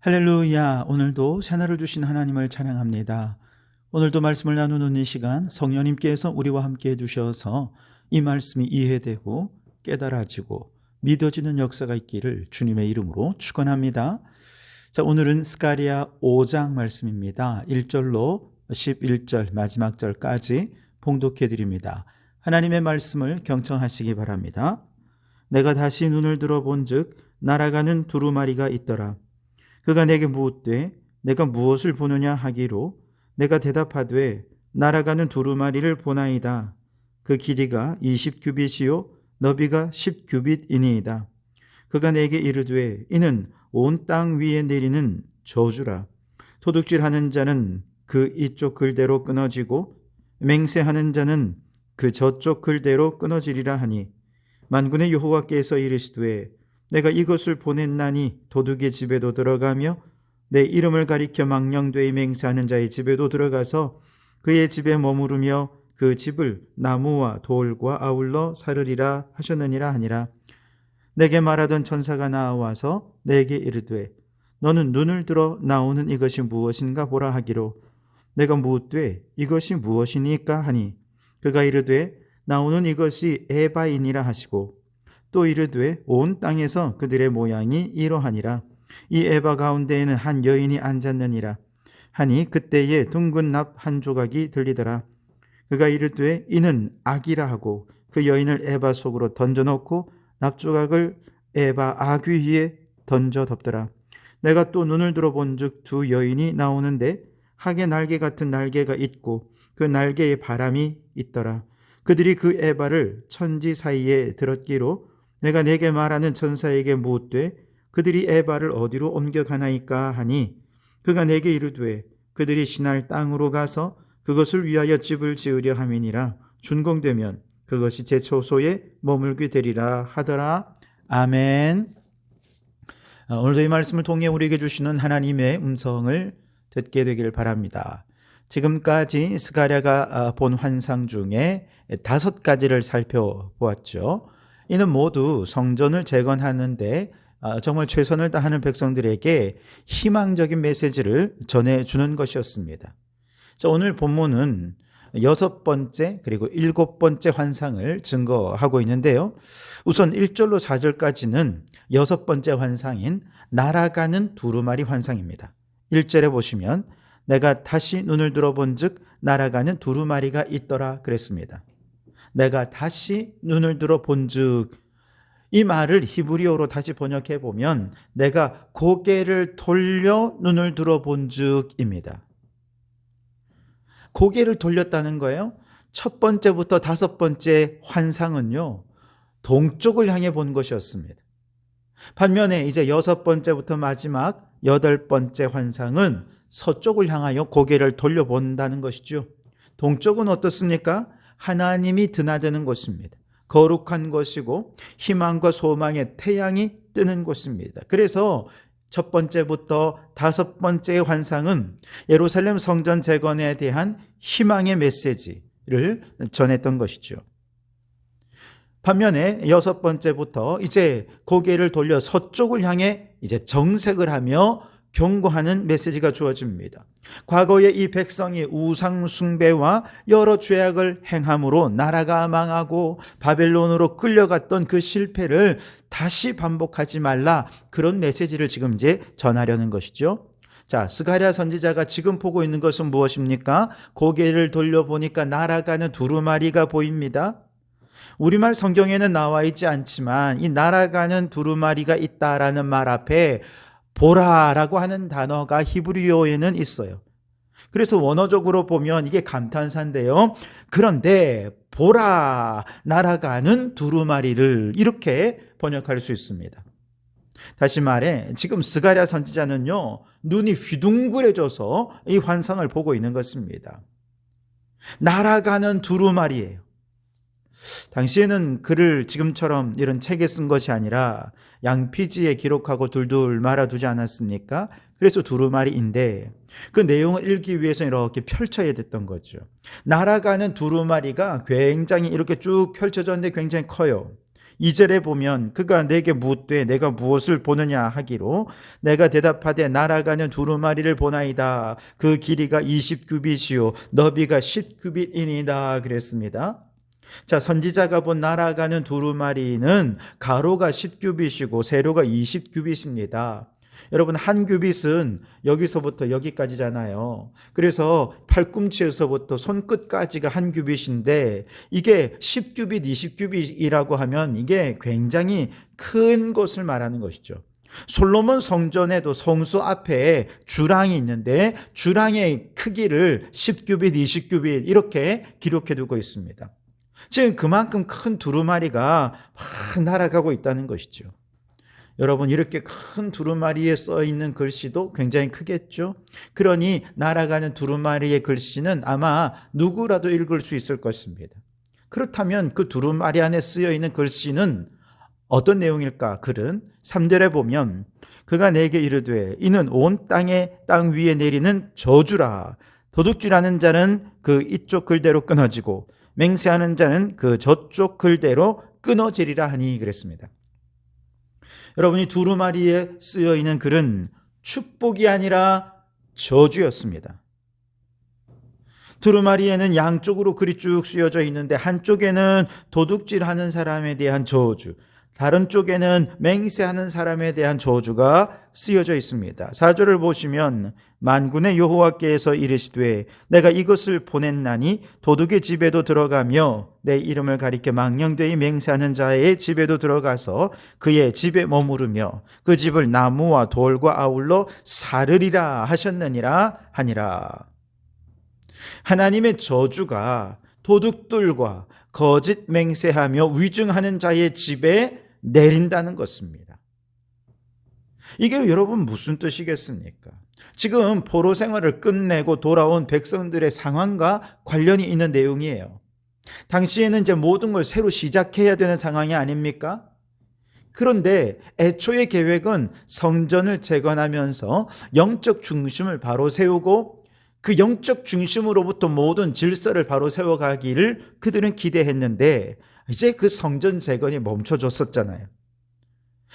할렐루야. 오늘도 새날을 주신 하나님을 찬양합니다. 오늘도 말씀을 나누는 이 시간 성령님께서 우리와 함께 해주셔서 이 말씀이 이해되고 깨달아지고 믿어지는 역사가 있기를 주님의 이름으로 축원합니다. 자, 오늘은 스가랴 5장 말씀입니다. 1절로 11절 마지막 절까지 봉독해 드립니다. 하나님의 말씀을 경청하시기 바랍니다. 내가 다시 눈을 들어본즉 날아가는 두루마리가 있더라. 그가 내게 묻되 내가 무엇을 보느냐 하기로 내가 대답하되 날아가는 두루마리를 보나이다. 그 길이가 20규빗이요 너비가 10규빗이니이다. 그가 내게 이르되 이는 온 땅 위에 내리는 저주라. 도둑질하는 자는 그 이쪽 글대로 끊어지고 맹세하는 자는 그 저쪽 글대로 끊어지리라 하니 만군의 여호와께서 이르시되 내가 이것을 보냈나니 도둑의 집에도 들어가며 내 이름을 가리켜 망령되이 맹세하는 자의 집에도 들어가서 그의 집에 머무르며 그 집을 나무와 돌과 아울러 사르리라 하셨느니라 하니라. 내게 말하던 천사가 나와서 내게 이르되 너는 눈을 들어 나오는 이것이 무엇인가 보라 하기로 내가 묻되 이것이 무엇이니까 하니 그가 이르되 나오는 이것이 에바이니라 하시고 또 이르되 온 땅에서 그들의 모양이 이러하니라. 이 에바 가운데에는 한 여인이 앉았느니라 하니 그때에 둥근 납 한 조각이 들리더라. 그가 이르되 이는 악이라 하고 그 여인을 에바 속으로 던져놓고 납조각을 에바 악 위에 던져 덮더라. 내가 또 눈을 들어본즉 두 여인이 나오는데 학의 날개 같은 날개가 있고 그 날개에 바람이 있더라. 그들이 그 에바를 천지 사이에 들었기로 내가 내게 말하는 천사에게 묻되 그들이 에바를 어디로 옮겨가나이까 하니 그가 내게 이르되 그들이 신할 땅으로 가서 그것을 위하여 집을 지으려 함이니라. 준공되면 그것이 제 초소에 머물게 되리라 하더라. 아멘. 오늘도 이 말씀을 통해 우리에게 주시는 하나님의 음성을 듣게 되기를 바랍니다. 지금까지 스가랴가 본 환상 중에 5가지를 살펴보았죠. 이는 모두 성전을 재건하는데 정말 최선을 다하는 백성들에게 희망적인 메시지를 전해주는 것이었습니다. 자, 오늘 본문은 6번째 그리고 7번째 환상을 증거하고 있는데요. 우선 1절로 4절까지는 6번째 환상인 날아가는 두루마리 환상입니다. 1절에 보시면 내가 다시 눈을 들어본즉 날아가는 두루마리가 있더라 그랬습니다. 내가 다시 눈을 들어 본즉, 이 말을 히브리어로 다시 번역해 보면 내가 고개를 돌려 눈을 들어 본즉입니다. 고개를 돌렸다는 거예요. 첫 번째부터 5번째 환상은요, 동쪽을 향해 본 것이었습니다. 반면에 이제 6번째부터 마지막 8번째 환상은 서쪽을 향하여 고개를 돌려본다는 것이죠. 동쪽은 어떻습니까? 하나님이 드나드는 곳입니다. 거룩한 곳이고 희망과 소망의 태양이 뜨는 곳입니다. 그래서 첫 번째부터 5번째의 환상은 예루살렘 성전 재건에 대한 희망의 메시지를 전했던 것이죠. 반면에 6번째부터 이제 고개를 돌려 서쪽을 향해 이제 정색을 하며 경고하는 메시지가 주어집니다. 과거에 이 백성이 우상 숭배와 여러 죄악을 행함으로 나라가 망하고 바벨론으로 끌려갔던 그 실패를 다시 반복하지 말라, 그런 메시지를 지금 이제 전하려는 것이죠. 자, 스가랴 선지자가 지금 보고 있는 것은 무엇입니까? 고개를 돌려보니까 날아가는 두루마리가 보입니다. 우리말 성경에는 나와 있지 않지만 이 날아가는 두루마리가 있다라는 말 앞에 보라라고 하는 단어가 히브리어에는 있어요. 그래서 원어적으로 보면 이게 감탄사인데요. 그런데 보라, 날아가는 두루마리를 이렇게 번역할 수 있습니다. 다시 말해 지금 스가랴 선지자는요, 눈이 휘둥그레져서 이 환상을 보고 있는 것입니다. 날아가는 두루마리예요. 당시에는 글을 지금처럼 이런 책에 쓴 것이 아니라 양피지에 기록하고 둘둘 말아두지 않았습니까? 그래서 두루마리인데 그 내용을 읽기 위해서 이렇게 펼쳐야 됐던 거죠. 날아가는 두루마리가 굉장히 이렇게 쭉 펼쳐졌는데 굉장히 커요. 2절에 보면 그가 내게 묻되 내가 무엇을 보느냐 하기로 내가 대답하되 날아가는 두루마리를 보나이다. 그 길이가 20규빗이요 너비가 10규빗이니이다 그랬습니다. 자, 선지자가 본 날아가는 두루마리는 가로가 10규빗이고 세로가 20규빗입니다. 여러분, 한 규빗은 여기서부터 여기까지잖아요. 그래서 팔꿈치에서부터 손끝까지가 한 규빗인데 이게 10규빗, 20규빗이라고 하면 이게 굉장히 큰 것을 말하는 것이죠. 솔로몬 성전에도 성수 앞에 주랑이 있는데 주랑의 크기를 10규빗, 20규빗 이렇게 기록해 두고 있습니다. 지금 그만큼 큰 두루마리가 막 날아가고 있다는 것이죠. 여러분, 이렇게 큰 두루마리에 써 있는 글씨도 굉장히 크겠죠. 그러니 날아가는 두루마리의 글씨는 아마 누구라도 읽을 수 있을 것입니다. 그렇다면 그 두루마리 안에 쓰여 있는 글씨는 어떤 내용일까? 글은 3절에 보면 그가 내게 이르되 이는 온 땅 위에 내리는 저주라. 도둑질하는 자는 그 이쪽 글대로 끊어지고 맹세하는 자는 그 저쪽 글대로 끊어지리라 하니 그랬습니다. 여러분이 두루마리에 쓰여 있는 글은 축복이 아니라 저주였습니다. 두루마리에는 양쪽으로 글이 쭉 쓰여져 있는데 한쪽에는 도둑질하는 사람에 대한 저주, 다른 쪽에는 맹세하는 사람에 대한 저주가 쓰여져 있습니다. 4절을 보시면 만군의 여호와께서 이르시되 내가 이것을 보냈나니 도둑의 집에도 들어가며 내 이름을 가리켜 망령되이 맹세하는 자의 집에도 들어가서 그의 집에 머무르며 그 집을 나무와 돌과 아울러 사르리라 하셨느니라 하니라. 하나님의 저주가 도둑들과 거짓 맹세하며 위증하는 자의 집에 내린다는 것입니다. 이게 여러분 무슨 뜻이겠습니까? 지금 포로 생활을 끝내고 돌아온 백성들의 상황과 관련이 있는 내용이에요. 당시에는 이제 모든 걸 새로 시작해야 되는 상황이 아닙니까? 그런데 애초의 계획은 성전을 재건하면서 영적 중심을 바로 세우고 그 영적 중심으로부터 모든 질서를 바로 세워가기를 그들은 기대했는데 이제 그 성전 재건이 멈춰졌었잖아요.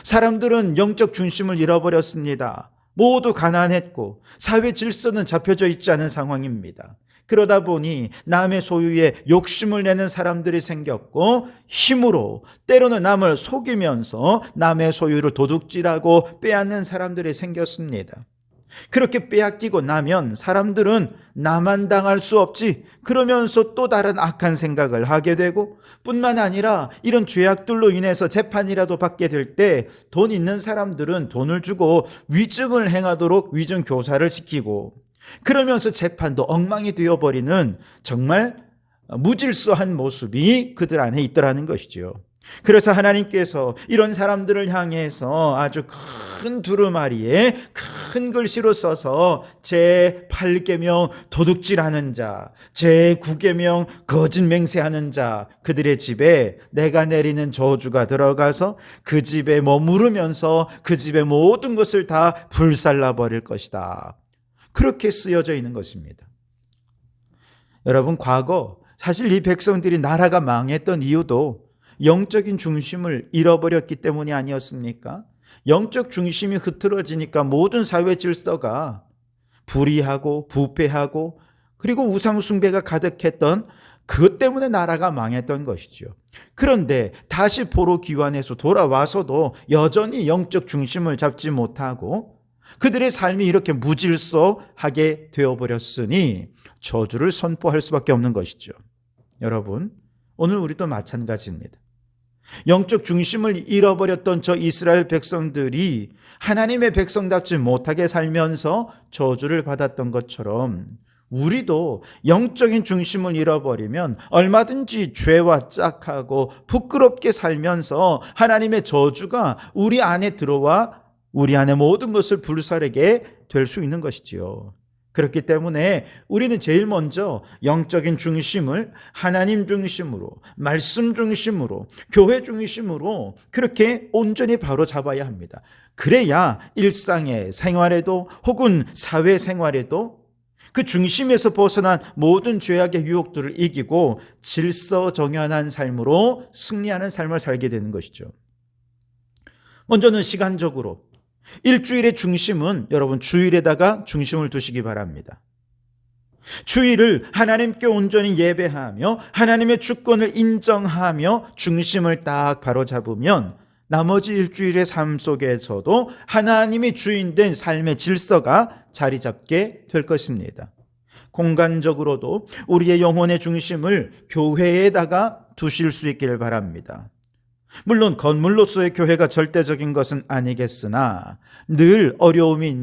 사람들은 영적 중심을 잃어버렸습니다. 모두 가난했고 사회 질서는 잡혀져 있지 않은 상황입니다. 그러다 보니 남의 소유에 욕심을 내는 사람들이 생겼고 힘으로 때로는 남을 속이면서 남의 소유를 도둑질하고 빼앗는 사람들이 생겼습니다. 그렇게 빼앗기고 나면 사람들은 나만 당할 수 없지 그러면서 또 다른 악한 생각을 하게 되고 뿐만 아니라 이런 죄악들로 인해서 재판이라도 받게 될 때 돈 있는 사람들은 돈을 주고 위증을 행하도록 위증 교사를 시키고 그러면서 재판도 엉망이 되어버리는 정말 무질서한 모습이 그들 안에 있더라는 것이죠. 그래서 하나님께서 이런 사람들을 향해서 아주 큰 두루마리에 큰 글씨로 써서 제8계명 도둑질하는 자, 제9계명 거짓 맹세하는 자 그들의 집에 내가 내리는 저주가 들어가서 그 집에 머무르면서 그 집의 모든 것을 다 불살라 버릴 것이다. 그렇게 쓰여져 있는 것입니다. 여러분, 과거 사실 이 백성들이 나라가 망했던 이유도 영적인 중심을 잃어버렸기 때문이 아니었습니까? 영적 중심이 흐트러지니까 모든 사회 질서가 불의하고 부패하고 그리고 우상숭배가 가득했던 그것 때문에 나라가 망했던 것이죠. 그런데 다시 포로 귀환해서 돌아와서도 여전히 영적 중심을 잡지 못하고 그들의 삶이 이렇게 무질서하게 되어버렸으니 저주를 선포할 수밖에 없는 것이죠. 여러분, 오늘 우리도 마찬가지입니다. 영적 중심을 잃어버렸던 저 이스라엘 백성들이 하나님의 백성답지 못하게 살면서 저주를 받았던 것처럼 우리도 영적인 중심을 잃어버리면 얼마든지 죄와 짝하고 부끄럽게 살면서 하나님의 저주가 우리 안에 들어와 우리 안에 모든 것을 불사르게 될 수 있는 것이지요. 그렇기 때문에 우리는 제일 먼저 영적인 중심을 하나님 중심으로, 말씀 중심으로, 교회 중심으로 그렇게 온전히 바로 잡아야 합니다. 그래야 일상의 생활에도 혹은 사회 생활에도 그 중심에서 벗어난 모든 죄악의 유혹들을 이기고 질서정연한 삶으로 승리하는 삶을 살게 되는 것이죠. 먼저는 시간적으로 일주일의 중심은 여러분 주일에다가 중심을 두시기 바랍니다. 주일을 하나님께 온전히 예배하며 하나님의 주권을 인정하며 중심을 딱 바로잡으면 나머지 일주일의 삶 속에서도 하나님이 주인된 삶의 질서가 자리 잡게 될 것입니다. 공간적으로도 우리의 영혼의 중심을 교회에다가 두실 수 있기를 바랍니다. 물론 건물로서의 교회가 절대적인 것은 아니겠으나 늘 어려움이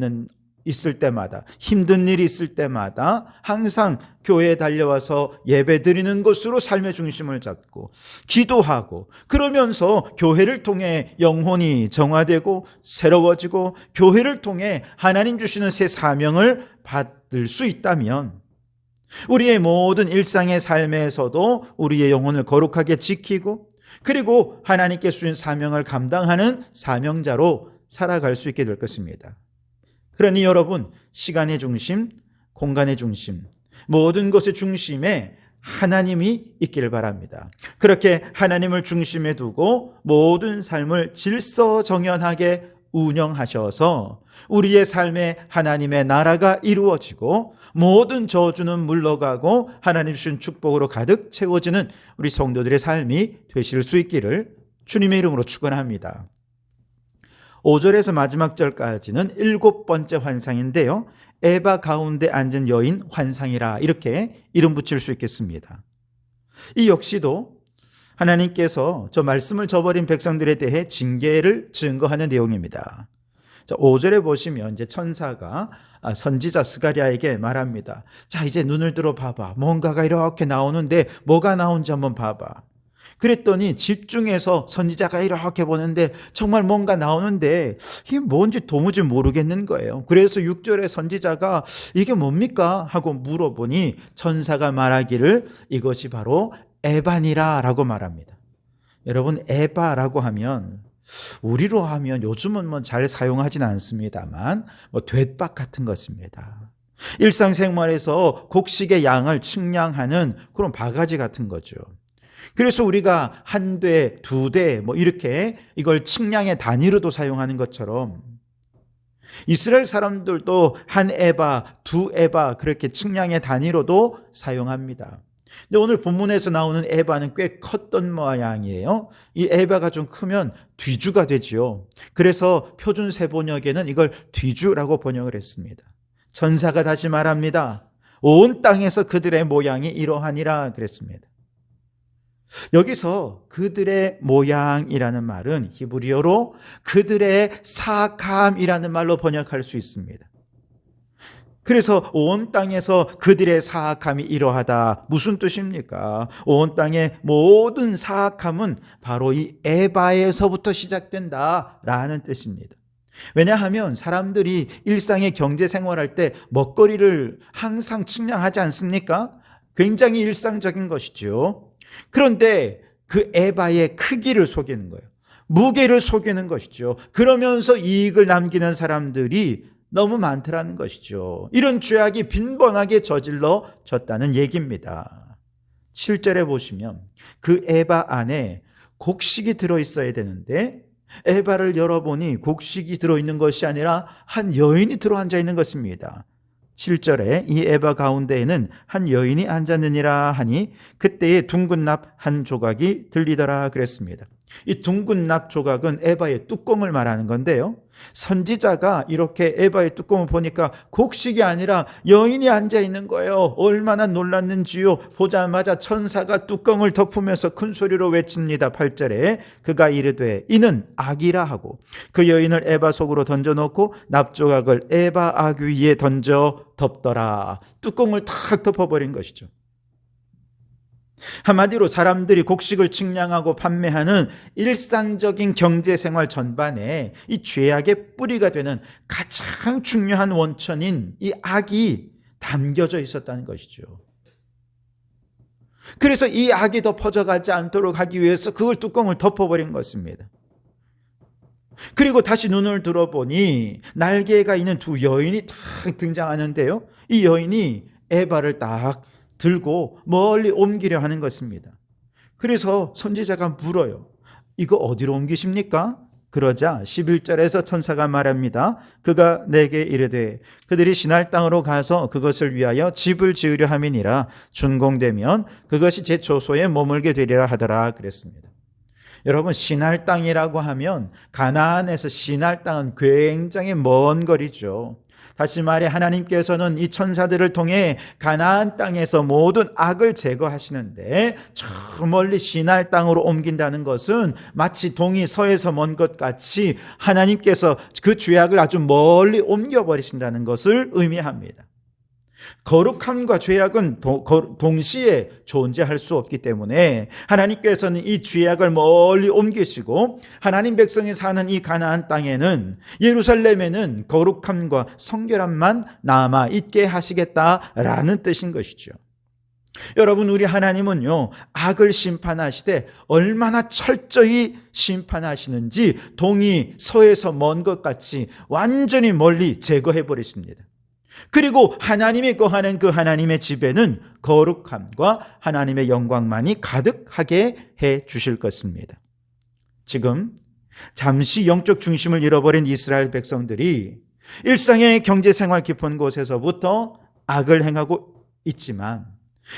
있을 때마다, 힘든 일이 있을 때마다 항상 교회에 달려와서 예배 드리는 것으로 삶의 중심을 잡고 기도하고, 그러면서 교회를 통해 영혼이 정화되고 새로워지고 교회를 통해 하나님 주시는 새 사명을 받을 수 있다면 우리의 모든 일상의 삶에서도 우리의 영혼을 거룩하게 지키고 그리고 하나님께 주신 사명을 감당하는 사명자로 살아갈 수 있게 될 것입니다. 그러니 여러분, 시간의 중심, 공간의 중심, 모든 것의 중심에 하나님이 있기를 바랍니다. 그렇게 하나님을 중심에 두고 모든 삶을 질서정연하게 운영하셔서 우리의 삶에 하나님의 나라가 이루어지고 모든 저주는 물러가고 하나님 주신 축복으로 가득 채워지는 우리 성도들의 삶이 되실 수 있기를 주님의 이름으로 축원합니다. 5절에서 마지막 절까지는 7번째 환상인데요, 에바 가운데 앉은 여인 환상이라 이렇게 이름 붙일 수 있겠습니다. 이 역시도 하나님께서 저 말씀을 저버린 백성들에 대해 징계를 증거하는 내용입니다. 5절에 보시면 이제 천사가 선지자 스가랴에게 말합니다. 자, 이제 눈을 들어 봐봐. 뭔가가 이렇게 나오는데 뭐가 나온지 한번 봐봐. 그랬더니 집중해서 선지자가 이렇게 보는데 정말 뭔가 나오는데 이게 뭔지 도무지 모르겠는 거예요. 그래서 6절에 선지자가 이게 뭡니까? 하고 물어보니 천사가 말하기를 이것이 바로 에바니라 라고 말합니다. 여러분, 에바라고 하면 우리로 하면 요즘은 뭐 잘 사용하진 않습니다만 돛박 같은 것입니다. 일상생활에서 곡식의 양을 측량하는 그런 바가지 같은 거죠. 그래서 우리가 한 대, 두 대 이렇게 이걸 측량의 단위로도 사용하는 것처럼 이스라엘 사람들도 한 에바, 두 에바 그렇게 측량의 단위로도 사용합니다. 근데 오늘 본문에서 나오는 에바는 꽤 컸던 모양이에요. 이 에바가 좀 크면 뒤주가 되지요. 그래서 표준 세번역에는 이걸 뒤주라고 번역을 했습니다. 천사가 다시 말합니다. 온 땅에서 그들의 모양이 이러하니라 그랬습니다. 여기서 그들의 모양이라는 말은 히브리어로 그들의 사악함이라는 말로 번역할 수 있습니다. 그래서 온 땅에서 그들의 사악함이 이러하다. 무슨 뜻입니까? 온 땅의 모든 사악함은 바로 이 에바에서부터 시작된다라는 뜻입니다. 왜냐하면 사람들이 일상의 경제 생활할 때 먹거리를 항상 측량하지 않습니까? 굉장히 일상적인 것이죠. 그런데 그 에바의 크기를 속이는 거예요. 무게를 속이는 것이죠. 그러면서 이익을 남기는 사람들이 너무 많더라는 것이죠. 이런 죄악이 빈번하게 저질러졌다는 얘기입니다. 7절에 보시면 그 에바 안에 곡식이 들어있어야 되는데 에바를 열어보니 곡식이 들어있는 것이 아니라 한 여인이 들어앉아 있는 것입니다. 7절에 이 에바 가운데에는 한 여인이 앉았느니라 하니 그때에 둥근 납 한 조각이 들리더라 그랬습니다. 이 둥근 납 조각은 에바의 뚜껑을 말하는 건데요, 선지자가 이렇게 에바의 뚜껑을 보니까 곡식이 아니라 여인이 앉아 있는 거예요. 얼마나 놀랐는지요. 보자마자 천사가 뚜껑을 덮으면서 큰 소리로 외칩니다. 8절에 그가 이르되 이는 악이라 하고 그 여인을 에바 속으로 던져놓고 납조각을 에바 악 위에 던져 덮더라. 뚜껑을 탁 덮어버린 것이죠. 한마디로 사람들이 곡식을 측량하고 판매하는 일상적인 경제생활 전반에 이 죄악의 뿌리가 되는 가장 중요한 원천인 이 악이 담겨져 있었다는 것이죠. 그래서 이 악이 더 퍼져가지 않도록 하기 위해서 그걸 뚜껑을 덮어버린 것입니다. 그리고 다시 눈을 들어보니 날개가 있는 두 여인이 딱 등장하는데요. 이 여인이 에바를 딱 들고 멀리 옮기려 하는 것입니다. 그래서 선지자가 물어요. 이거 어디로 옮기십니까? 그러자 11절에서 천사가 말합니다. 그가 내게 이르되 그들이 시날 땅으로 가서 그것을 위하여 집을 지으려 함이니라. 준공되면 그것이 제 조소에 머물게 되리라 하더라 그랬습니다. 여러분, 시날 땅이라고 하면 가나안에서 시날 땅은 굉장히 먼 거리죠. 다시 말해 하나님께서는 이 천사들을 통해 가나안 땅에서 모든 악을 제거하시는데 저 멀리 시날 땅으로 옮긴다는 것은 마치 동이 서에서 먼 것 같이 하나님께서 그 죄악을 아주 멀리 옮겨버리신다는 것을 의미합니다. 거룩함과 죄악은 동시에 존재할 수 없기 때문에 하나님께서는 이 죄악을 멀리 옮기시고 하나님 백성이 사는 이 가나안 땅에는, 예루살렘에는 거룩함과 성결함만 남아 있게 하시겠다라는 뜻인 것이죠. 여러분, 우리 하나님은요, 악을 심판하시되 얼마나 철저히 심판하시는지 동이 서에서 먼 것 같이 완전히 멀리 제거해 버리십니다. 그리고 하나님이 거하는 그 하나님의 집에는 거룩함과 하나님의 영광만이 가득하게 해 주실 것입니다. 지금 잠시 영적 중심을 잃어버린 이스라엘 백성들이 일상의 경제생활 깊은 곳에서부터 악을 행하고 있지만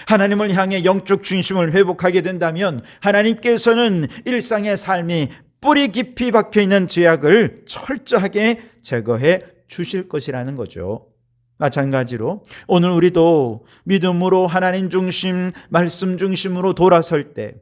하나님을 향해 영적 중심을 회복하게 된다면 하나님께서는 일상의 삶이 뿌리 깊이 박혀있는 죄악을 철저하게 제거해 주실 것이라는 거죠. 마찬가지로 오늘 우리도 믿음으로 하나님 중심, 말씀 중심으로 돌아설 때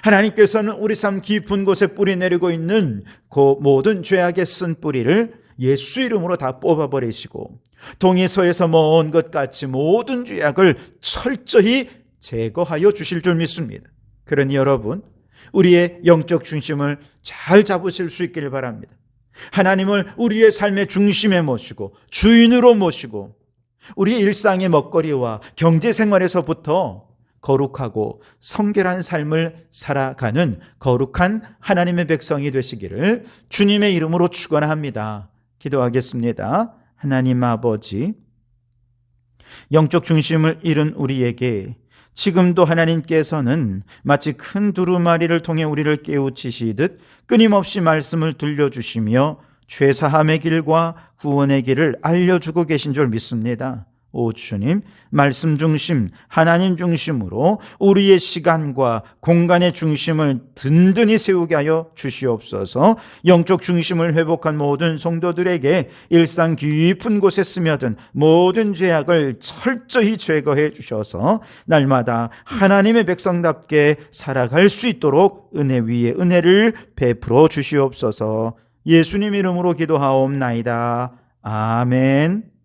하나님께서는 우리 삶 깊은 곳에 뿌리 내리고 있는 그 모든 죄악의 쓴 뿌리를 예수 이름으로 다 뽑아버리시고 동이 서에서 먼 것 같이 모든 죄악을 철저히 제거하여 주실 줄 믿습니다. 그러니 여러분, 우리의 영적 중심을 잘 잡으실 수 있기를 바랍니다. 하나님을 우리의 삶의 중심에 모시고 주인으로 모시고 우리의 일상의 먹거리와 경제생활에서부터 거룩하고 성결한 삶을 살아가는 거룩한 하나님의 백성이 되시기를 주님의 이름으로 축원합니다. 기도하겠습니다. 하나님 아버지, 영적 중심을 잃은 우리에게 지금도 하나님께서는 마치 큰 두루마리를 통해 우리를 깨우치시듯 끊임없이 말씀을 들려주시며 죄사함의 길과 구원의 길을 알려주고 계신 줄 믿습니다. 오 주님, 말씀 중심, 하나님 중심으로 우리의 시간과 공간의 중심을 든든히 세우게 하여 주시옵소서. 영적 중심을 회복한 모든 성도들에게 일상 깊은 곳에 스며든 모든 죄악을 철저히 제거해 주셔서 날마다 하나님의 백성답게 살아갈 수 있도록 은혜 위에 은혜를 베풀어 주시옵소서. 예수님 이름으로 기도하옵나이다. 아멘.